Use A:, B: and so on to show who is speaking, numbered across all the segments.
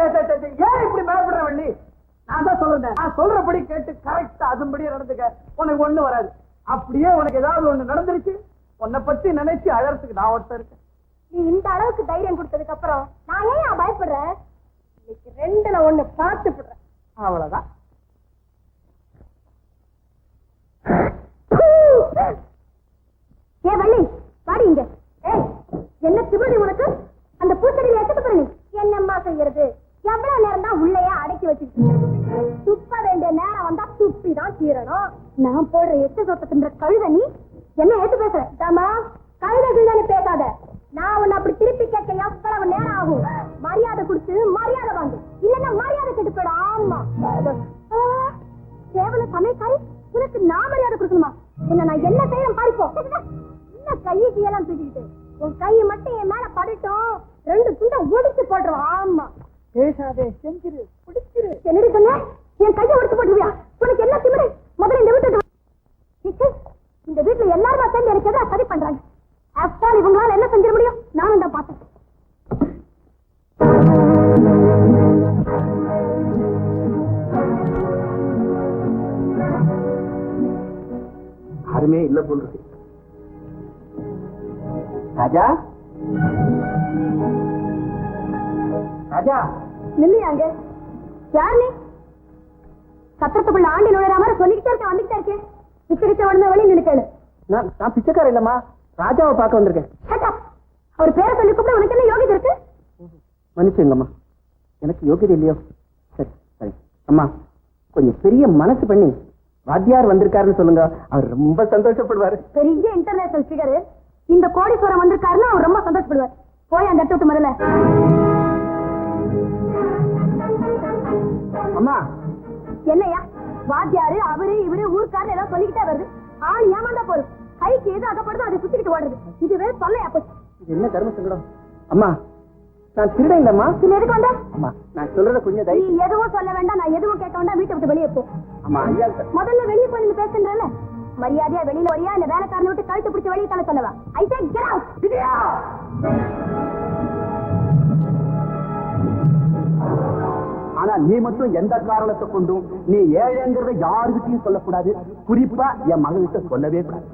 A: ஏன் இப்படி பயப்படுற வள்ளி? நான் தான் சொல்றேன், நான் சொல்றபடி கேட்டு கரெக்டா அதுபடியே நடந்துக்க, உனக்கு ஒண்ணு வராது. அப்படியே உனக்கு ஏதாவது ஒண்ணு நடந்துருச்சு, உன்னை பத்தி நினைச்சு அழறதுக்கு நான் ஒருத்தர் இருக்கேன்.
B: நீ இந்த அளவுக்கு தைரியம் கொடுத்ததுக்கு அப்புறம் நான் ஏன் பயப்படுறேன்? இன்னைக்கு ரெண்டுல ஒண்ணு பார்த்து விடுறேன்,
A: அவ்வளவுதான்.
B: ஏ வள்ளி பாடி இங்க. ஏய், என்ன திமிரு உனக்கு? அந்த பூச்செடியில எத்தனை பேர் நீ? என்னம்மா செய்யறது? எவ்வளவு நேரம் தான் உள்ளேயே அடக்கி வச்சுக்கிட்டு? துப்ப வேண்டிய நேரம் வந்தா துப்பி தான் தீரணும். நான் போடுற எட்டு சொத்தத்தின்ற கழுத நீ என்ன ஏத்து பேசுற? தாமா கழுதைகள் பேசாத. நான் உன்னை அப்படி திருப்பி கேட்க எவ்வளவு நேரம் ஆகும்? மரியாதை கொடுத்து மரியாதை வாங்கு, இல்லன்னா மரியாதை கெட்டு போயிட. ஆமா கேவல சமயக்காரி, உனக்கு நான் மரியாதை கொடுக்கணுமா? உன்னை நான் என்ன செய்யறேன் பாரிப்போம். என்ன கையை கையெல்லாம் தூக்கிட்டு உன் கையை மட்டும் என் மேல படட்டும், ரெண்டு துண்டை ஒடிச்சு போட்டுருவோம். ஆமா
A: பேசாதே, செஞ்சிரு, பிடிச்சிரு.
B: என்னடி சொன்ன? என் கையை ஒடிச்சு போட்டுருவியா? உனக்கு என்ன திமிரு? முதல்ல இந்த வீட்டு இந்த வீட்டுல எல்லாருமா சேர்ந்து எனக்கு எதாவது சரி பண்றாங்க. ஆஃப்டர் இவங்களால என்ன செஞ்சிட முடியும்? நானும் தான் பார்த்தேன்.
A: யாருமே இல்ல போல் இருக்கு. ராஜா, ராஜா
B: நில்லையாங்க. யார் நீ? சத்திரத்துக்குள்ள ஆண்டி நுழைற மாதிரி சொல்லிக்கிட்டே இருக்கேன், வந்துகிட்டே இருக்கேன். பிச்சை உடனே வெளியே நினைக்கல.
A: நான் பிச்சைக்கார இல்லம்மா, ராஜாவை பார்க்க வந்திருக்கேன்.
B: அவர் பேரை சொல்லி கூப்பிட உனக்கு என்ன யோகிதை இருக்கு?
A: மன்னிச்சுங்கம்மா, எனக்கு யோகிதை இல்லையோ? சரி சரி அம்மா, கொஞ்சம் பெரிய மனசு பண்ணி வாத்தியார் வந்திருக்காருன்னு சொல்லுங்க, அவர் ரொம்ப சந்தோஷப்படுவாரு.
B: பெரிய இன்டர்நேஷனல் ஃபிகர், இந்த கோடீஸ்வரம் வந்திருக்காருன்னு அவர் ரொம்ப சந்தோஷப்படுவார். போய் அந்த இடத்த விட்டு முதல்ல.
A: அம்மா
B: என்னையா வாத்தியாரு அவரு இவரு ஊருக்காரன்னு ஏதாவது சொல்லிக்கிட்டே வருது. ஆள் ஏமாந்தா போதும், கைக்கு எது அகப்படுதோ அதை சுத்திக்கிட்டு ஓடுறது. இதுவே சொல்லையா போச்சு.
A: இது என்ன கர்ம சங்கடம்? அம்மா நான் திருடன் இல்லம்மா.
B: எதுக்கு வந்தா?
A: அம்மா நான் சொல்றத கொஞ்சம்
B: நீ எதுவும் சொல்ல வேண்டாம், நான் எதுவும் கேட்க வேண்டாம். வீட்டை விட்டு வெளியே போ.
A: அம்மா ஐயா,
B: முதல்ல வெளியே போய் நின்னு பேசுன்றல, மரியாதையா வெளியில வரியா? இந்த வேலைக்காரனை விட்டு கழுத்து பிடிச்சி வெளியே தள்ள சொல்லவா? ஐ சே கெட் அவுட்.
A: ஆனா நீ மட்டும் எந்த காரணத்தை கொண்டும் நீ ஏழைங்கிறத யாருக்கிட்டையும் சொல்லக்கூடாது. குறிப்பா என் மகன்கிட்ட சொல்லவே கூடாது.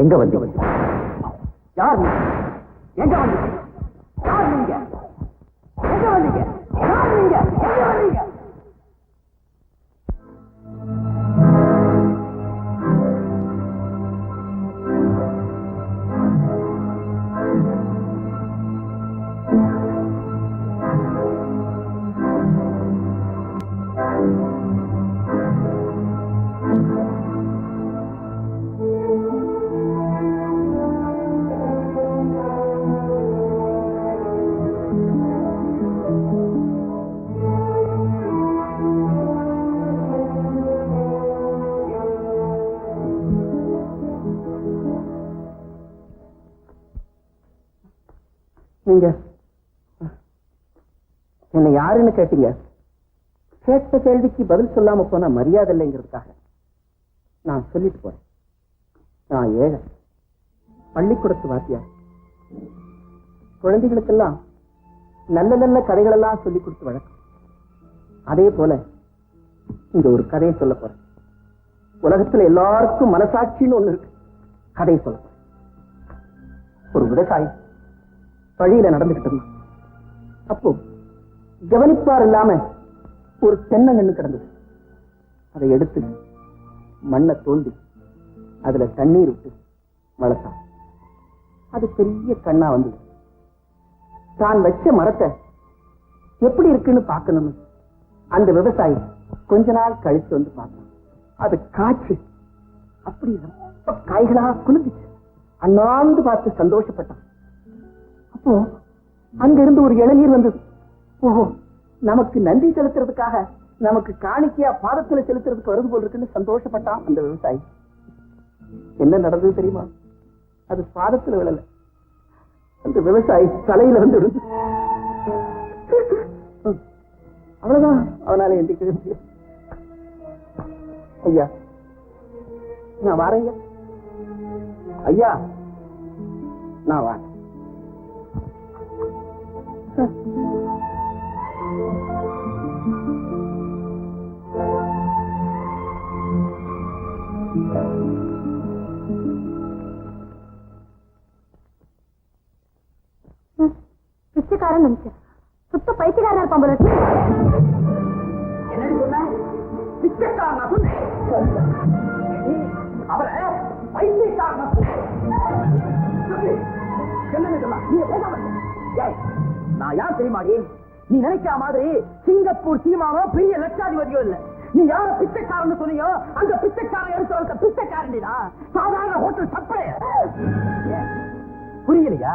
A: எங்க வந்தீங்க? யார் எங்க வந்தீங்க? யார் நீங்க? எங்க வந்தீங்க? யார் நீங்க? எங்க வந்தீங்க? நீங்க என்ன யாருன்னு கேட்டீங்க. கேட்ட கேள்விக்கு பதில் சொல்லாம போன மரியாதை இல்லைங்கிறதுக்காக நான் சொல்லிட்டு போறேன். நான் ஏழை, பள்ளிக்கூடத்து வாத்தியார். குழந்தைகளுக்கெல்லாம் நல்ல நல்ல கதைகள் எல்லாம் சொல்லிக் கொடுத்து வழக்கம். அதே போல இங்க ஒரு கதையை சொல்ல போறேன். உலகத்துல எல்லாருக்கும் மனசாட்சின்னு ஒண்ணு இருக்கு. கதையை சொல்ல போறேன். ஒரு விவசாயி வழியில நடந்துகிட்டு இருந்தான். அப்போ கவனிப்பார் இல்லாம ஒரு தென்னங்கண்ணு கிடந்தது. அதை எடுத்து மண்ணை தோண்டி அதுல தண்ணீர் விட்டு வளர்த்தான். அது பெரிய கண்ணா வந்தது. தான் வச்ச மரத்தை எப்படி இருக்குன்னு பார்க்கணும்னு அந்த விவசாயி கொஞ்ச நாள் கழிச்சு வந்து பார்த்தான். அது காய்ச்சி அப்படி காய்களா குலுந்துச்சு. அண்ணாந்து பார்த்து சந்தோஷப்பட்டான். அப்போ அங்க இருந்து ஒரு இளநீர் வந்தது. ஓஹோ, நமக்கு நன்றி செலுத்துறதுக்காக, நமக்கு காணிக்கையா பாதத்துல செலுத்துறதுக்கு வருது போல் இருக்குன்னு சந்தோஷப்பட்டான் அந்த விவசாயி. என்ன நடந்தது தெரியுமா? அது பாதத்துல விழல, அந்த விவசாயி தலையில வந்து விழுந்து. அவ்வளவுதான், அவனால எந்திரிக்கவே முடியும். ஐயா நான் வாரேங்க. ஐயா நான் வாரேன்.
B: பிச்சைக்காரன் நினைச்சேன். சுத்த பைத்தியக்காரனா இருப்பான் போல.
A: என்ன சொன்ன? பிச்சைக்காரனா சொன்னேன். அவரை பைத்தியக்காரனா நான் யார் தெரியுமாடி? நீ நினைக்கிற மாதிரி சிங்கப்பூர் சீமாவோ பெரிய லட்சாதிபதியோ இல்ல. நீ யார பிச்சைக்காரன் சொன்னியோ அந்த பிச்சைக்காரன் எடுத்து வளர்த்த பிச்சைக்காரன்டா. சாதாரண ஹோட்டல் சப்ளை. புரியலையா?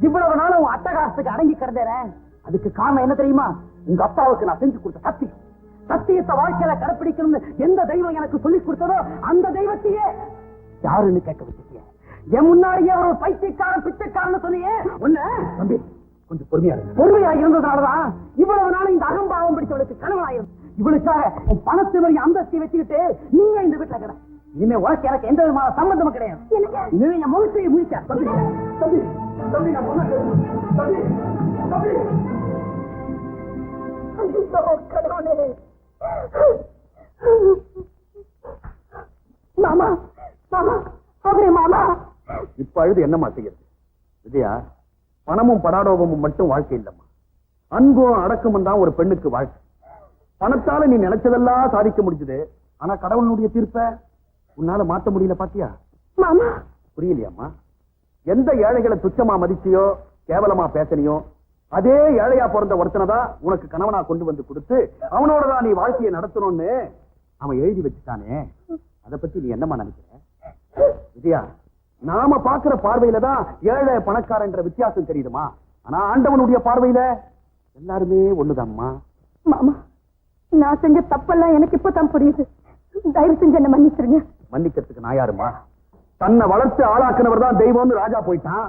A: இவ்வளவு நாளும் உன் அட்டகாசத்துக்கு அடங்கி கிடந்தேன். அதுக்கு காரணம் என்ன தெரியுமா? உங்க அப்பாவுக்கு நான் செஞ்சு கொடுத்த சத்தியம். சத்தியத்தை வாழ்க்கையில கடைப்பிடிக்கணும்னு எந்த தெய்வம் எனக்கு சொல்லிக் கொடுத்ததோ அந்த தெய்வத்தையே யாருன்னு கேட்க வச்சிருக்கீங்க. என் முன்னாடியே ஒரு பைத்தியக்காரன் பிச்சைக்காரன் சொன்னியே. ஒண்ணு தம்பி, கொஞ்சம் பொறுமையா இருந்ததுனாலதான் இவ்வளவு நாள் இந்த அகம்பாவம் பிடிச்சவளுக்கு கணவனாயிரும். இவளுக்காக உன் பணத்தை வரையும் அந்தஸ்தை வச்சுக்கிட்டு நீங்க இந்த வீட்டுல கிட. இனிமே உனக்கு எனக்கு எந்த விதமான சம்பந்தமும் கிடையாது. இனிமே என் முகத்தையை முடிக்க. தம்பி தம்பி தம்பி, நான் சொன்ன தம்பி தம்பி.
B: மாமா மாமா, அவரே மாமா.
A: இப்ப அழுது என்னமா செய்யறது விஜயா? பணமும் படாடோபமும் மட்டும் வாழ்க்கை இல்லம்மா. அன்பும் அடக்கமும் தான் ஒரு பெண்ணுக்கு வாழ்க்கை. பணத்தால நீ நினைச்சதெல்லாம் சாதிக்க முடிஞ்சது. ஆனா கடவுளுடைய தீர்ப்ப உன்னால மாத்த முடியல. பாத்தியா
B: மாமா?
A: புரியலையாம்மா? எந்த ஏழைகளை துச்சமா மதிச்சியோ கேவலமா பேசனியோ அதே ஏழையா பிறந்த ஒருத்தனதான் உனக்கு கணவனா கொண்டு வந்து கொடுத்து அவனோடதான் நீ வாழ்க்கையை நடத்தணும்னு அவன் எழுதி வச்சுட்டானே. அதை பத்தி நீ என்னமா நினைக்கிற விஜயா? நாம பாக்குற பார்வையில தான் ஏழை பணக்காரன் என்ற வித்தியாசம் தெரியுதுமா. ஆனா ஆண்டவனுடைய பார்வையில எல்லாருமே ஒண்ணுதான்மா.
B: மாமா, நான் செஞ்ச தப்பெல்லாம் எனக்கு இப்பதான் புரியுது. தயவு செஞ்சு என்ன மன்னிச்சிருங்க.
A: மன்னிக்கிறதுக்கு நான் யாருமா? தன்னை வளர்த்து ஆளாக்குனவர் தான் தெய்வம்னு ராஜா போயிட்டான்.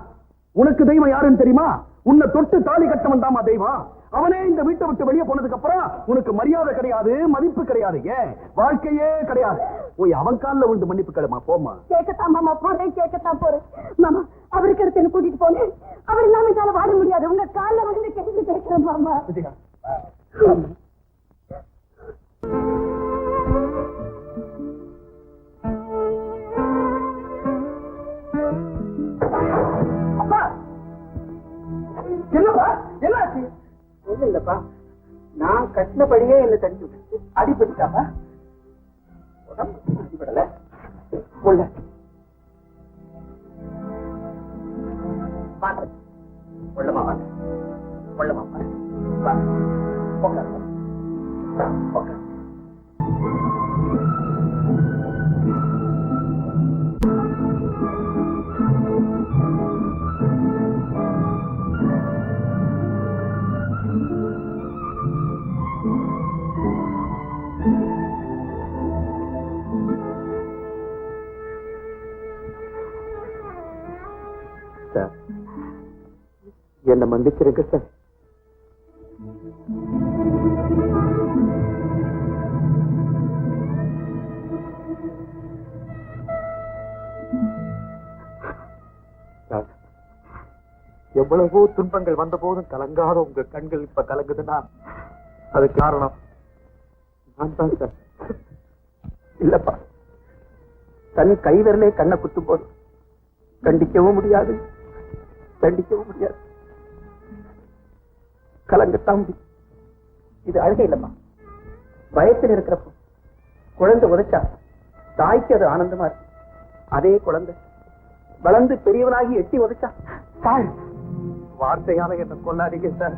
A: உனக்கு தெய்வம் யாருன்னு தெரியுமா? உன்னை தொட்டு தாலி கட்டவன் தாமா தெய்வம். அவனே இந்த வீட்டை விட்டு வெளியே போனதுக்கு அப்புறம் உனக்கு மரியாதை கிடையாது, மதிப்பு கிடையாது, ஏன் வாழ்க்கையே கிடையாது. போய் அவன் காலில் விழுந்து மன்னிப்பு கேளுமா. போமா.
B: கேட்கத்தான் மாமா போறேன், கேட்கத்தான் போறேன். மாமா, அவருக்கு எடுத்து என்ன கூட்டிட்டு போனேன். அவர் இல்லாம என்னால வாழ முடியாது. உங்க காலில் வந்து கேட்டு கேட்கிறேன் மாமா.
A: என்னப்பா என்னாச்சு? ஒண்ணு இல்லப்பா, நான் கட்டினபடியே என்ன தடுத்து விட்டு அடிபட்டுட்டாப்பா. உடம்பு அடிபடல. உள்ள வாங்க, உள்ளமா வாங்க, உள்ளமா வாங்க. என்ன மன்னிச்சிருங்க சார். எவ்வளவோ துன்பங்கள் வந்த போதும் கலங்காத உங்க கண்கள் இப்ப கலங்குதுன்னா அது காரணம் நான் தான் சார். இல்லப்பா, தன் கைவிரலே கண்ணை குத்தும் போது கண்டிக்கவும் முடியாது, தண்டிக்கவும் முடியாது, கலங்கத்தான் முடியும். இது அழுகை இல்லப்பா, பயத்தில் இருக்கிறப்போ குழந்தை உதைச்சா தாய்க்கு அது ஆனந்தமா இருக்கு. அதே குழந்தை வளர்ந்து பெரியவனாகி எட்டி உதைச்சா சார், வார்த்தையால என்ன கொல்லாதீங்க சார்.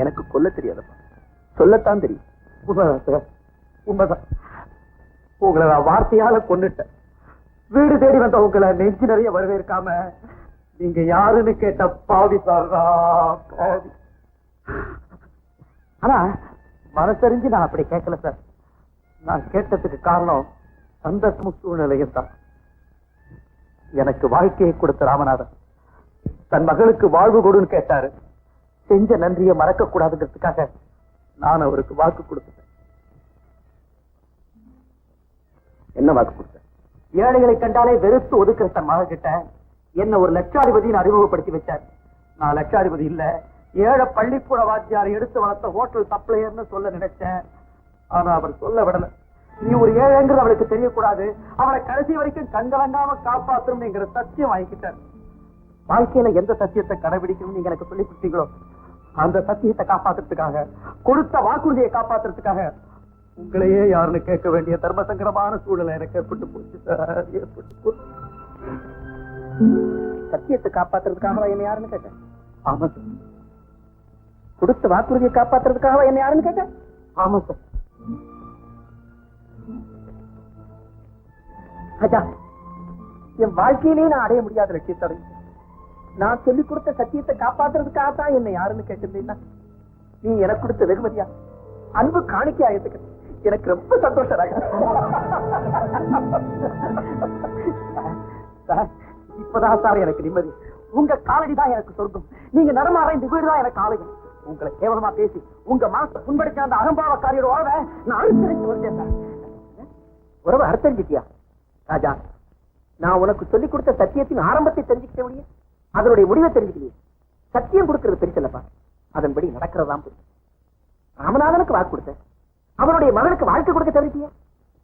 A: எனக்கு கொல்ல தெரியாதப்பா, சொல்லத்தான் தெரியும். உண்மைதான் சார், உண்மைதான். உங்களை நான் வார்த்தையால கொன்னுட்டேன். வீடு தேடி வந்த உங்களை நெஞ்சு நிறைய வரவேற்காம நீங்க யாருன்னு கேட்ட பாவி சாரா பாவி. ஆனா மனசறிஞ்சு நான் அப்படி கேட்கல சார். நான் கேட்டதுக்கு காரணம் சந்தர்ப்பமும் சூழ்நிலையும் தான். எனக்கு வாழ்க்கையை கொடுத்த ராமநாதன் தன் மகளுக்கு வாழ்வு கொடுன்னு கேட்டாரு. செஞ்ச நன்றியை மறக்க கூடாதுங்கிறதுக்காக நான் அவருக்கு வாக்கு கொடுத்தேன். என்ன வாக்கு கொடுத்தேன்? ஏழைகளை கண்டாலே வெறுத்து ஒதுக்குற தன் மக கிட்ட என்ன ஒரு லட்சாதிபதினு அறிமுகப்படுத்தி வச்சார். நான் லட்சாதிபதி இல்ல, ஏழை பள்ளிக்கூட வாத்தியாரை எடுத்து வளர்த்த ஹோட்டல் சப்ளையர்னு சொல்ல நினைச்சேன். ஆனா அவர் சொல்ல விடல. நீ ஒரு ஏழைங்கிறது அவளுக்கு தெரியக்கூடாது, அவளை கடைசி வரைக்கும் கண்கலங்காம காப்பாற்றணும்ங்கிற சத்தியம் வாங்கிக்கிட்டார். வாழ்க்கையில எந்த சத்தியத்தை கடைபிடிக்கணும்னு நீங்க எனக்கு சொல்லி கொடுத்தீங்களோ அந்த சத்தியத்தை காப்பாத்துறதுக்காக, கொடுத்த வாக்குறுதியை காப்பாத்துறதுக்காக உங்களையே யாருன்னு கேட்க வேண்டிய தர்ம சங்கடமான சூழ்நிலை எனக்கு ஏற்பட்டு போச்சு சார். ஏற்பட்டு போச்சு. சத்தியத்தை காப்பாத்துறதுக்காக என்ன யாருன்னு கேட்டேன்? ஆமா சார். கொடுத்த வாக்குறுதியை காப்பாத்துறதுக்காக என்ன யாருன்னு கேட்டேன்? ஆமா சார். ராஜா, என் வாழ்க்கையிலேயே நான் அடைய முடியாத லட்சியத்தை நான் சொல்லிக் கொடுத்த சத்தியத்தை காப்பாத்துறதுக்காகத்தான் என்ன யாருன்னு கேட்டிருந்தீங்கன்னா நீ எனக்கு கொடுத்த வெகுமதியா அன்பு காணிக்கை ஆயத்துக்கு எனக்கு ரொம்ப சந்தோஷம் ராஜா. இப்பதான் சார் எனக்கு நிம்மதி. உங்க காலடிதான் எனக்கு சொர்க்கம். நீங்க நடமாற இந்த வீடுதான் எனக்கு ஆலயம். உங்களை கேவலமா பேசி உங்க மனசை புண்படுத்த அந்த அகம்பாவக்காரியோட உறவை நான் அனுசரிச்சு வந்தேன் சார். உறவை அர்த்தஞ்சிட்டியா ராஜா? நான் உனக்கு சொல்லிக் கொடுத்த சத்தியத்தின் ஆரம்பத்தை தெரிஞ்சுக்கிட்ட முடியும், அதனுடைய முடிவை தெரிஞ்சுக்கலையே. சத்தியம் கொடுக்கிறது பெருசல்லப்பா, அதன்படி நடக்கிறதாம் பெருசு. ராமநாதனுக்கு வாக்கு கொடுத்த, அவனுடைய மகனுக்கு வாழ்க்கை கொடுக்க தவிர்த்திய.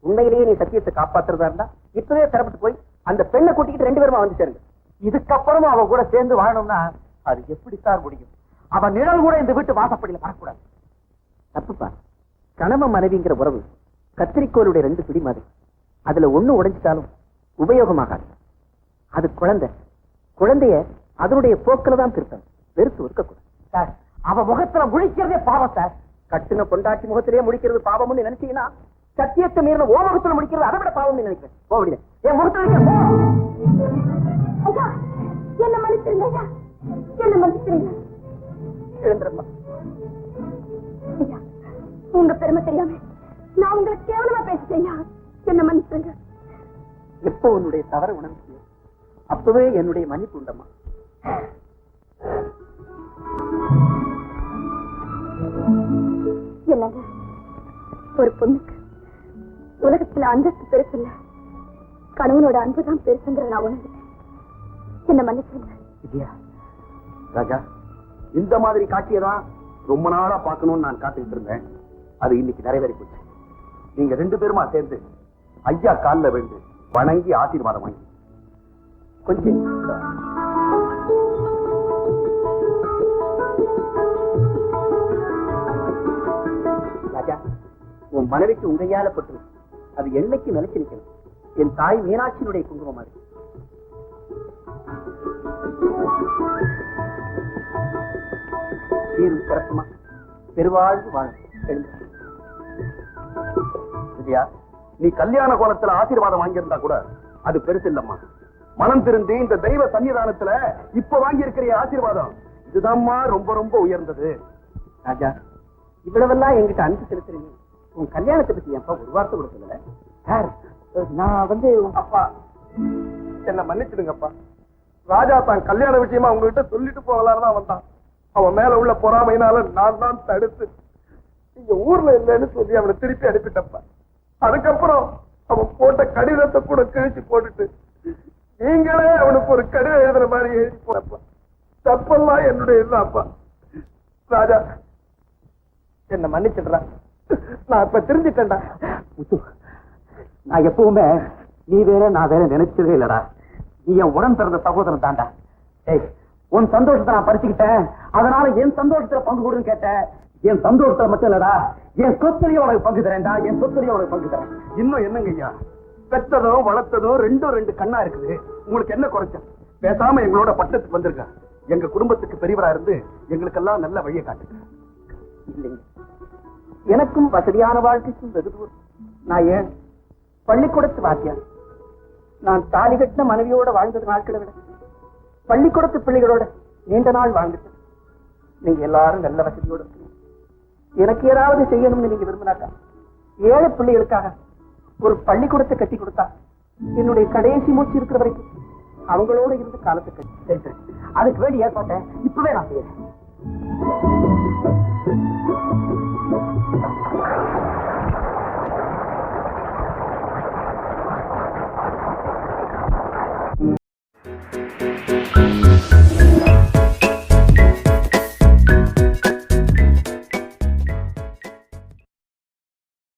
A: உண்மையிலேயே நீ சத்தியத்தை காப்பாத்துறதா இருந்தா இப்பவே தரப்பட்டு போய் அந்த பெண்ணை கூட்டிக்கிட்டு 2 பேருமா வந்து சேருங்க. இதுக்கப்புறமும் அவன் கூட சேர்ந்து வாழணும்னா அது எப்படி சார் முடியும்? அவன் நிழல் கூட இந்த வீட்டு வாசப்படியில வரக்கூடாது. தப்புப்பா. கணவன் மனைவிங்கிற உறவு கத்திரிக்கோளுடைய 2 பிடி மாதிரி. அதுல ஒண்ணு உடைஞ்சிட்டாலும் உபயோகமாகாது. அது குழந்தை. குழந்தைய அதனுடைய போக்கில தான் திருத்தம், வெறுத்து ஒதுக்கக்கூடாது சார். அவ முகத்துல முழிக்கிறதே பாவம் சார். கட்டுன பொண்டாட்டி முகத்திலேயே முடிக்கிறது பாவம்னு நினைச்சீங்கன்னா சத்தியத்தை மீறின ஓ முகத்துல முடிக்கிறது அதை விட பாவம்னு நினைக்கிறேன். போவடிய என் முகத்துல
B: என்ன மன்னிச்சிருங்க, என்ன மன்னிச்சிருங்க.
A: எழுந்திரப்பா.
B: உங்க பெருமை தெரியாம நான் உங்களை கேவலமா பேசிட்டேன். என்ன மன்னிச்சிருங்க.
A: எப்போ உன்னுடைய தவற உணர்ச்சியோ அப்பவே என்னுடைய மன்னிப்பு உண்டம்மா.
B: என்னங்க, ஒரு பொண்ணுக்கு உலகத்துல அந்தஸ்து பெருசு இல்ல, கணவனோட அன்புதான் பெருசுங்கிற நான் உணர்ந்தேன். என்ன மன்னிச்சிருங்க.
A: இல்லையா ராஜா, இந்த மாதிரி காட்சியதான் ரொம்ப நாளா பார்க்கணும்னு நான் காத்துக்கிட்டு இருந்தேன். அது இன்னைக்கு நிறைவேறி போச்சு. நீங்க 2 பேருமா சேர்ந்து ஐயா காலில் விழுந்து வணங்கி ஆசீர்வாதம் வாங்கி கொஞ்சம் ராஜா, உன் மனைவிக்கு உங்கையால பட்டு அது என்னைக்கு நினைச்சு நிற்கணும். என் தாய் மீனாட்சியினுடைய குங்குமம் மாதிரி. சீரும் சிறப்புமா பெருவாழ்வு வாழும். இல்லையா, நீ கல்யாண கோலத்துல ஆசீர்வாதம் வாங்கியிருந்தா கூட அது பெருசு இல்லம்மா. மனம் திருந்தி இந்த தெய்வ சன்னிதானத்துல இப்ப வாங்கி இருக்கிற ஆசீர்வாதம் இதுதான்மா ரொம்ப ரொம்ப உயர்ந்தது. ராஜா, இவ்வளவெல்லாம் என்கிட்ட அன்பு செலுத்துறீங்க, உன் கல்யாணத்தை பத்தி அப்பா ஒரு வார்த்தை கூட சொல்லல. சார், நான் அப்பா என்ன மன்னிச்சிடுங்கப்பா.
C: ராஜா தான் கல்யாண விஷயமா உங்ககிட்ட சொல்லிட்டு போகலான்னு தான் வந்தான். அவன் மேல உள்ள பொறாமையினால நான் தான் தடுத்து இங்க ஊர்ல இல்லைன்னு சொல்லி அவனை திருப்பி அனுப்பிட்டப்ப. அதுக்கப்புறம் அவன் போட்ட கடிதத்தை கூட கிழிச்சு போட்டுட்டு நீங்களே அவனுக்கு ஒரு கடிதம் எழுதுற மாதிரி எழுதி போனப்ப. தப்பெல்லாம் என்னுடைய இல்லப்பா. ராஜா என்ன மன்னிச்சிடுறா. நான் இப்ப தெரிஞ்சுட்டேன்டா.
A: நான் எப்பவுமே நீ வேற நான் வேற நினைச்சதே இல்லடா. நீ என் உடன் பிறந்த சகோதரன் தாண்டா. ஏய், உன் சந்தோஷத்தை நான் பறிச்சுக்கிட்டேன், அதனால என் சந்தோஷத்துல பங்கு கொடுன்னு கேட்டேன். என் சந்தோஷத்துல மட்டும் இல்லடா, என் சொத்துலயும் உனக்கு பங்கு தரேன்டா. என் சொத்துலயும் உனக்கு பங்கு தரேன்.
C: இன்னும் என்னங்க ஐயா, பெற்றதும் வளர்த்ததும் ரெண்டு கண்ணா இருக்குது. உங்களுக்கு என்ன குறைச்ச? பேசாம எங்களோட பட்டத்துக்கு வந்திருக்க. எங்க குடும்பத்துக்கு பெரியவரா இருந்து எங்களுக்கெல்லாம் நல்ல வழியை காட்டுங்க.
A: இல்லைங்க, எனக்கும் வசதியான வாழ்க்கைக்கும் வெகு தூரம். நான் ஏன் பள்ளிக்கூடத்து வாத்தியார். நான் தாலி கட்டின மனைவியோட வாழ்ந்தது நாட்களை விட பள்ளிக்கூடத்து பிள்ளைகளோட நீண்ட நாள் வாழ்ந்துட்டேன். நீங்க எல்லாரும் நல்ல வசதியோட இருக்கீங்க. எனக்கு ஏதாவது செய்யணும்னு நீங்க விரும்பினாக்கா, ஏழை பிள்ளைகளுக்காக ஒரு பள்ளிக்கூடத்தை கட்டி கொடுத்தா என்னுடைய கடைசி மூச்சு இருக்கிற வரைக்கும் அவங்களோட இருந்து காலத்தை கட்டி அதுக்கு வேண்டி ஏற்பாட்டேன் இப்பவே நான் செய்யறேன்.